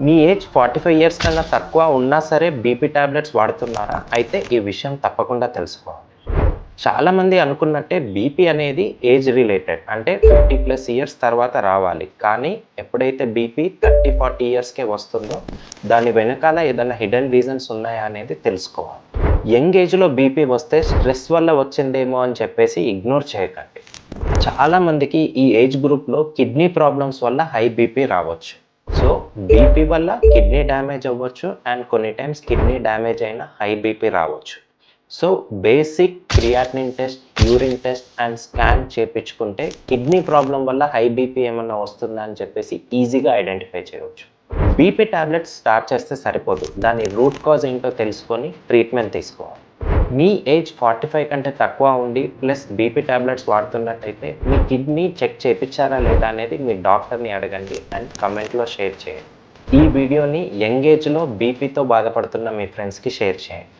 మీ age 45 years కన్నా తక్కువ ఉన్నా సరే బీపీ టాబ్లెట్స్ వాడుతున్నారా? అయితే ఈ విషయం తప్పకుండా తెలుసుకోవాలి. చాలామంది అనుకున్నట్టే బీపీ అనేది ఏజ్ రిలేటెడ్. అంటే 50+ ఇయర్స్ తర్వాత రావాలి. కానీ ఎప్పుడైతే బీపీ 30, 40 ఇయర్స్‌కే వస్తుందో దాని వెనకాల ఏదైనా హిడెన్ రీజన్స్ ఉన్నాయా అనేది తెలుసుకోవాలి. యంగ్ ఏజ్‌లో బీపీ వస్తే స్ట్రెస్ వల్ల వచ్చిందేమో అని చెప్పేసి ఇగ్నోర్ చేయకండి. చాలామందికి ఈ ఏజ్ గ్రూప్‌లో కిడ్నీ ప్రాబ్లమ్స్ వల్ల హై బీపీ రావచ్చు. సో బీపీ వల్ల కిడ్నీ డ్యామేజ్ అవ్వచ్చు అండ్ కొన్ని టైమ్స్ కిడ్నీ డ్యామేజ్ అయిన హై బీపీ రావచ్చు. So basic creatinine test, urine test and scan చేయించుకుంటే కిడ్నీ ప్రాబ్లం వల్ల హై బీపీ ఏమన్నా వస్తుందా అని చెప్పేసి ఈజీగా ఐడెంటిఫై చేయవచ్చు. బీపీ టాబ్లెట్స్ స్టార్ట్ చేస్తే సరిపోదు, దాని రూట్ కాజ్ ఏంటో తెలుసుకొని ట్రీట్మెంట్ తీసుకోవాలి. మీ ఏజ్ 45 కంటే తక్కువ ఉండి ప్లస్ బీపీ టాబ్లెట్స్ వాడుతున్నట్టయితే మీ కిడ్నీ చెక్ చేయించారా లేదా అనేది మీ డాక్టర్ని అడగండి అండ్ కమెంట్లో షేర్ చేయండి. ఈ వీడియోని యంగ్ ఏజ్లో బీపీతో బాధపడుతున్న మీ ఫ్రెండ్స్కి షేర్ చేయండి.